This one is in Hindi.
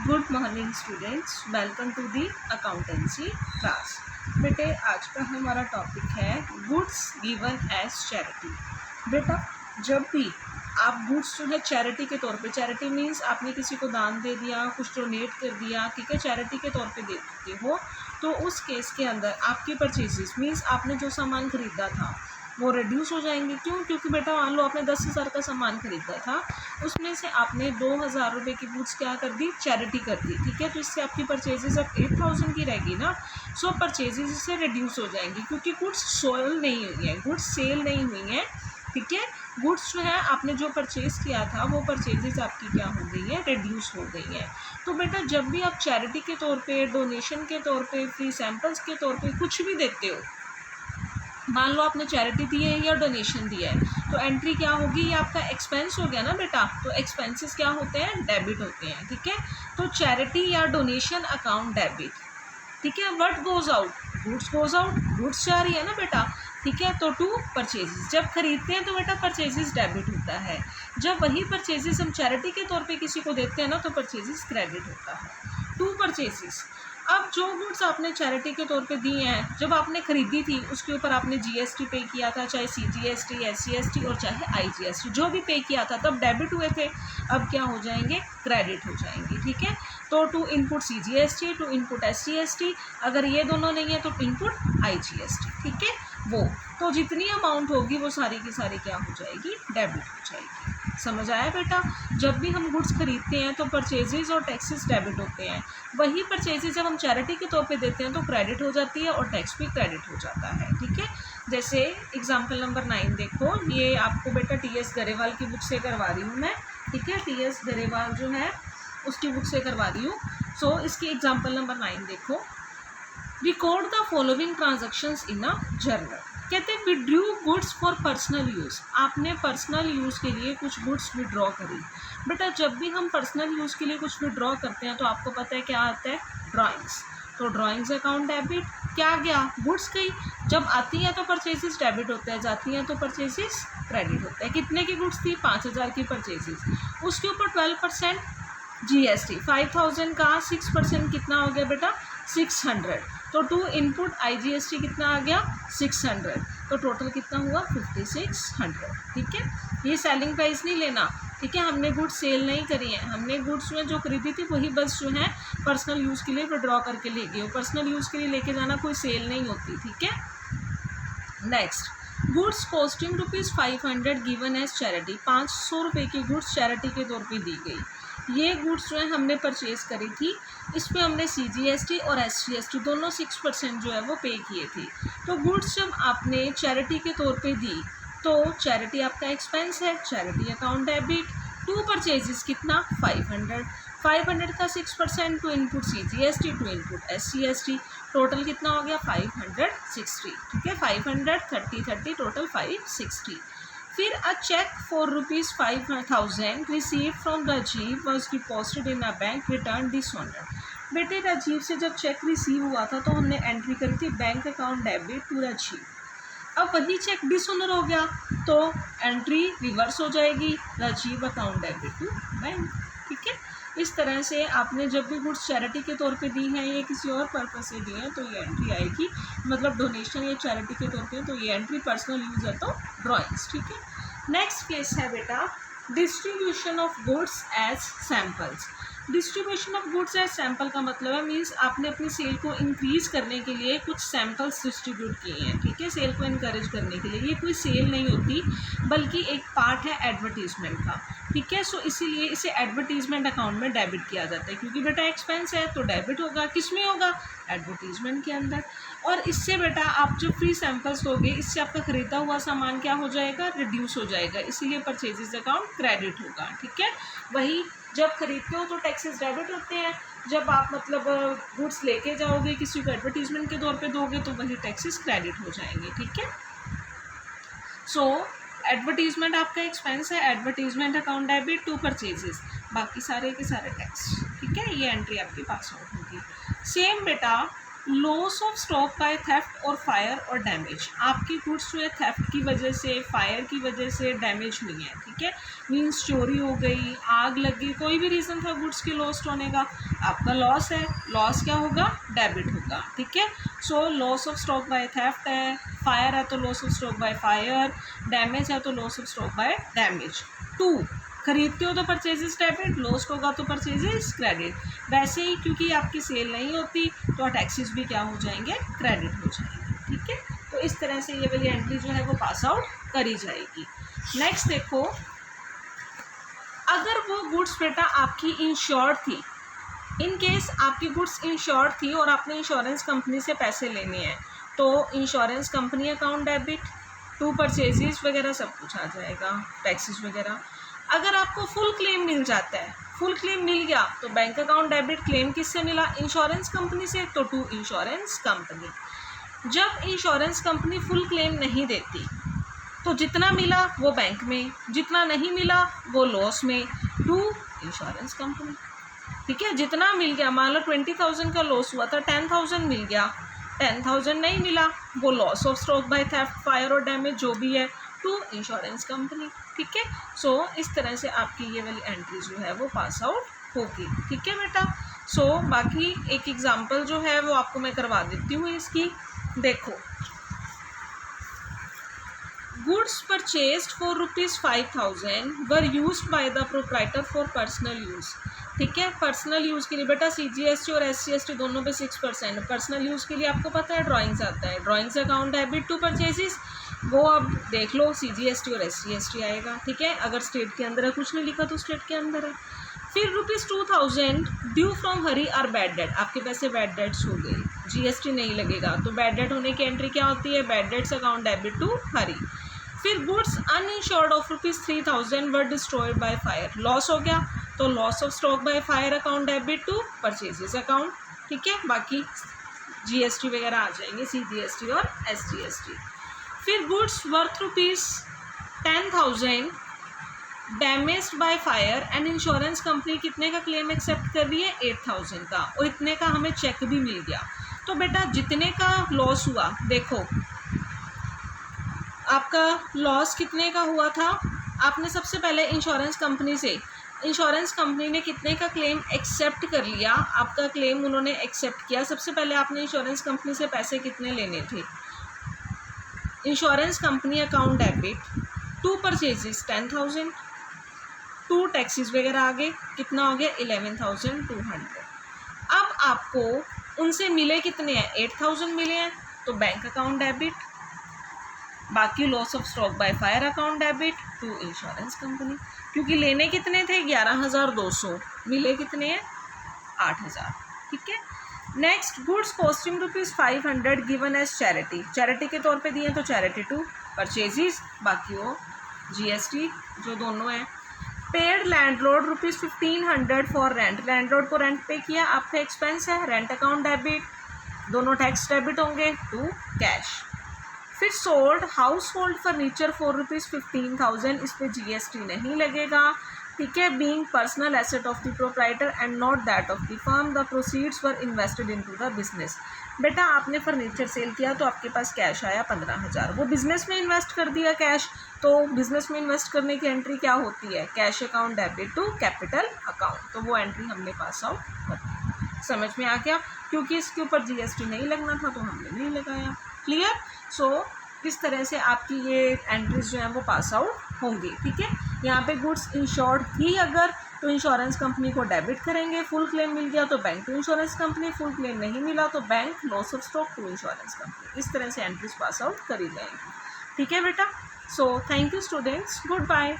Good morning students, welcome to the accountancy class. बेटे आज का हमारा टॉपिक है गुड्स गिवन एज चैरिटी। बेटा जब भी आप गुड्स जो है चैरिटी के तौर पे, चैरिटी मीन्स आपने किसी को दान दे दिया, कुछ डोनेट कर दिया, ठीक है, चैरिटी के तौर पे दे देते हो, तो उस केस के अंदर आपकी परचेजेस मीन्स आपने जो सामान खरीदा था वो रिड्यूस हो जाएंगे। क्यों? क्योंकि बेटा मान लो आपने 10,000 का सामान खरीदा था, उसमें से आपने 2,000 रुपये की गुड्स क्या कर दी, चैरिटी कर दी, ठीक है। तो इससे आपकी परचेजेस अब 8,000 की रहेगी ना, सो परचेजेस इससे रिड्यूस हो जाएंगी क्योंकि गुड्स सोल नहीं हुई हैं, गुड्स सेल नहीं हुई हैं, ठीक है। गुड्स जो है आपने जो परचेज़ किया था वो परचेजेस आपकी क्या हो गई है, रिड्यूस हो गई है। तो बेटा जब भी आप चैरिटी के तौर पे, डोनेशन के तौर पे, फ्री सैम्पल्स के तौर पे कुछ भी देते हो, मान लो आपने चैरिटी दी है या डोनेशन दिया है, तो एंट्री क्या होगी, ये आपका एक्सपेंस हो गया ना बेटा। तो एक्सपेंसेस क्या होते हैं, डेबिट होते हैं, ठीक है। तो चैरिटी या डोनेशन अकाउंट डेबिट, ठीक है। What goes out, goods goes out, goods जा रही है ना बेटा, ठीक है। तो टू परचेजेस, जब खरीदते हैं तो बेटा परचेजेस डेबिट होता है, जब वही परचेजेस हम चैरिटी के तौर पे किसी को देते हैं ना तो परचेजेस क्रेडिट होता है। टू परचेजेस, अब जो गुड्स आपने चैरिटी के तौर पे दी हैं, जब आपने खरीदी थी उसके ऊपर आपने जीएसटी पे किया था, चाहे सीजीएसटी, एससीएसटी और चाहे आईजीएसटी, जो भी पे किया था तब डेबिट हुए थे, अब क्या हो जाएंगे, क्रेडिट हो जाएंगे, ठीक है। तो to input CGST, to input SCST, अगर ये दोनों नहीं है तो इनपुट आईजीएसटी, ठीक है। वो तो जितनी अमाउंट होगी वो सारी की सारी क्या हो जाएगी, डेबिट हो जाएगी। समझ आया बेटा? जब भी हम गुड्स खरीदते हैं तो परचेजेस और टैक्सेस डेबिट होते हैं, वही परचेजेस जब हम चैरिटी के तौर पे देते हैं तो क्रेडिट हो जाती है और टैक्स भी क्रेडिट हो जाता है, ठीक है। जैसे एग्जाम्पल नंबर 9 देखो, ये आपको बेटा टीएस गरेवाल की बुक से करवा रही हूँ मैं, ठीक है। टीएस गरेवाल जो है उसकी बुक से करवा रही हूँ। सो इसकी एग्जाम्पल नंबर 9 देखो, record the following transactions in a journal. कहते हैं withdrew goods for personal use, आपने पर्सनल यूज़ के लिए कुछ गुड्स विड्रॉ करी। बेटा जब भी हम पर्सनल यूज़ के लिए कुछ विड्रॉ करते हैं तो आपको पता है क्या आता है, ड्राइंग्स। तो ड्राइंग्स अकाउंट डेबिट, क्या गया, गुड्स गई। जब आती हैं तो परचेजेस डेबिट होते हैं, जाती हैं तो परचेजेस क्रेडिट होते हैं। कितने की गुड्स थी, 5,000 की परचेजेस, उसके ऊपर 12% जीएसटी, 5,000 का 6% कितना हो गया बेटा, 600। तो टू इनपुट आईजीएसटी कितना आ गया, 600, तो टोटल कितना हुआ, 5,600, ठीक है। ये सेलिंग प्राइस नहीं लेना, ठीक है, हमने गुड्स सेल नहीं करी है, हमने गुड्स में जो खरीदी थी वही बस जो है पर्सनल यूज़ के लिए विड्रॉ करके ले गए हो। पर्सनल यूज़ के लिए लेके जाना कोई सेल नहीं होती, ठीक है। Next, goods costing ₹500 given as charity, 500 रुपये की गुड्स चैरिटी के तौर पे दी गई। ये गुड्स जो है हमने परचेज करी थी, इस पर हमने सीजीएसटी और एसजीएसटी दोनों 6% जो है वो पे किए थे। तो गुड्स जब आपने चैरिटी के तौर पे दी तो चैरिटी आपका एक्सपेंस है, charity account debit. To purchases कितना, 500, 500 का 6% to input CGST, to input SCST, total कितना हो गया, 560, ठीक है। 500 30 30 टोटल 560। फिर a cheque for ₹5,000 receive from Rajiv was deposited in a bank return dishonour. बेटे राजीव से जब चेक रिसीव हुआ था तो हमने एंट्री करी थी bank account debit to Rajiv. अब वही चेक डिसऑनर हो गया तो एंट्री रिवर्स हो जाएगी, Rajiv account debit to bank, ठीक है। इस तरह से आपने जब भी गुड्स चैरिटी के तौर पे दी हैं या किसी और पर्पज से दी हैं तो ये एंट्री आएगी, मतलब डोनेशन या चैरिटी के तौर पे, तो ये एंट्री पर्सनल यूज़ है तो ड्राइंग्स, ठीक है। नेक्स्ट केस है बेटा distribution of goods as samples. Distribution of goods as sample का मतलब है मीन्स आपने अपनी सेल को इंक्रीज़ करने के लिए कुछ सैम्पल्स डिस्ट्रीब्यूट किए हैं, ठीक है, सेल को इनकरेज करने के लिए। ये कोई सेल नहीं होती बल्कि एक पार्ट है एडवर्टीजमेंट का, ठीक है। सो इसीलिए इसे एडवर्टीजमेंट अकाउंट में डेबिट किया जाता है, क्योंकि बेटा एक्सपेंस है तो डेबिट होगा, किस में होगा, एडवर्टीजमेंट के अंदर। और इससे बेटा आप जो फ्री सैम्पल्स दोगे इससे आपका खरीदा हुआ सामान क्या हो जाएगा, रिड्यूस हो जाएगा, इसीलिए परचेजेस अकाउंट क्रेडिट होगा, ठीक है। वही जब खरीदते हो तो टैक्सेस डेबिट होते हैं, जब आप मतलब गुड्स लेके जाओगे किसी को एडवर्टीजमेंट के तौर पे दोगे तो वही टैक्सेस क्रेडिट हो जाएंगे, ठीक है। सो एडवर्टीजमेंट आपका एक्सपेंस है, advertisement account debit to purchases, बाकी सारे के सारे टैक्स, ठीक है। ये एंट्री आपकी पास आउट होगी। सेम बेटा loss of stock by theft और फायर और डैमेज, आपकी गुड्स जो है थेफ्ट की वजह से, फायर की वजह से डैमेज हुई है, ठीक है, मीन्स चोरी हो गई, आग लग गई, कोई भी रीज़न था गुड्स के लॉस्ट होने का, आपका लॉस है, लॉस क्या होगा, डेबिट होगा, ठीक है। So loss of stock by theft है, फायर है तो loss of stock by fire, damage है तो loss of stock bye damage. 2, खरीदते हो तो परचेजेस डेबिट, लॉस्ट होगा तो परचेजेस क्रेडिट। वैसे ही क्योंकि आपकी सेल नहीं होती तो टैक्सेस भी क्या हो जाएंगे, क्रेडिट हो जाएंगे, ठीक है। तो इस तरह से ये वाली एंट्री जो है वो पास आउट करी जाएगी। नेक्स्ट देखो, अगर वो गुड्स बेटा आपकी इंश्योर्ड थी, इन केस आपकी गुड्स इंश्योर्ड थी और आपने इंश्योरेंस कंपनी से पैसे लेने हैं, तो insurance company account debit, 2 purchases वगैरह सब कुछ आ जाएगा, टैक्सेस वगैरह। अगर आपको फुल क्लेम मिल जाता है, फुल क्लेम मिल गया तो बैंक अकाउंट डेबिट, क्लेम किससे मिला, इंश्योरेंस कंपनी से, तो टू इंश्योरेंस कंपनी। जब इंश्योरेंस कंपनी फुल क्लेम नहीं देती तो जितना मिला वो बैंक में, जितना नहीं मिला वो लॉस में, टू इंश्योरेंस कंपनी, ठीक है। जितना मिल गया, मान लो 20,000 का लॉस हुआ था, 10,000 मिल गया, 10,000 नहीं मिला, वो loss of stock by theft, fire और डैमेज जो भी है, टू इंश्योरेंस कंपनी, ठीक है। सो इस तरह से आपकी ये वाली एंट्री जो है वो पास आउट होगी, ठीक है बेटा। सो बाकी एक एग्जांपल जो है वो आपको मैं करवा देती हूँ इसकी, देखो, goods purchased for ₹5,000 were used by the proprietor for personal use, ठीक है। पर्सनल यूज़ के लिए बेटा CGST और SGST दोनों पे 6%। पर्सनल यूज़ के लिए आपको पता है ड्राइंग्स आता है, drawings account debit to purchases, वो अब देख लो CGST और SGST आएगा, ठीक है। अगर स्टेट के अंदर है, कुछ नहीं लिखा तो स्टेट के अंदर है। फिर ₹2,000 due from Hari are bad debt, आपके पैसे बैड डेट्स हो गए, GST नहीं लगेगा, तो बैड डेट होने की एंट्री क्या होती है, bad debts account debit to Hari. फिर goods uninsured of ₹3,000 were destroyed by fire, loss हो गया तो loss of stock by fire account debit to purchases account, ठीक है। बाकी GST वगैरह आ जाएंगे, CGST और SGST। फिर goods worth ₹10,000 damaged by fire and insurance company कितने का क्लेम एक्सेप्ट कर रही है, 8,000 का, और इतने का हमें चेक भी मिल गया। तो बेटा जितने का लॉस हुआ, देखो आपका लॉस कितने का हुआ था, आपने सबसे पहले इंश्योरेंस कंपनी से, इंश्योरेंस कंपनी ने कितने का क्लेम एक्सेप्ट कर लिया, आपका क्लेम उन्होंने एक्सेप्ट किया। सबसे पहले आपने इंश्योरेंस कंपनी से पैसे कितने लेने थे, insurance company account debit, 2 purchases 10,000, 2 taxis वगैरह आ गए, कितना हो गया 11,200। अब आपको उनसे मिले कितने हैं, 8,000 मिले हैं, तो बैंक अकाउंट डेबिट, बाकी loss of stock by fire account debit to insurance company, क्योंकि लेने कितने थे 11,200, मिले कितने हैं 8,000, ठीक है। Next, goods costing ₹500 given as charity, charity के तौर पे दिए तो चैरिटी टू परचेजेस, बाकी वो GST जो दोनों है। Paid landlord ₹1,500 for rent, landlord को रेंट पे किया, आपका एक्सपेंस है, रेंट अकाउंट डेबिट, दोनों टैक्स डेबिट होंगे टू कैश। फिर sold house hold furniture for ₹15,000, इस पर GST नहीं लगेगा, ठीक है। Being personal asset of the proprietor and not that of the firm, the proceeds were invested into the business. बेटा आपने फर्नीचर सेल किया तो आपके पास कैश आया 15,000, वो बिजनेस में इन्वेस्ट कर दिया कैश, तो बिजनेस में इन्वेस्ट करने की एंट्री क्या होती है, cash account debit to capital account, तो वो एंट्री हमने पास आउट कर दी। समझ में आ गया, क्योंकि इसके ऊपर GST नहीं लगना था तो हमने नहीं लगाया, क्लियर। सो इस तरह से आपकी ये एंट्रीज जो है वो पास आउट होंगी, ठीक है। यहाँ पे गुड्स इंश्योर्ड थी अगर, तो इंश्योरेंस कंपनी को डेबिट करेंगे, फुल क्लेम मिल गया तो bank to insurance company, full claim नहीं मिला तो bank, loss of stock to insurance company, इस तरह से एंट्रीज पास आउट करी जाएंगी, ठीक है बेटा। So thank you students, good bye.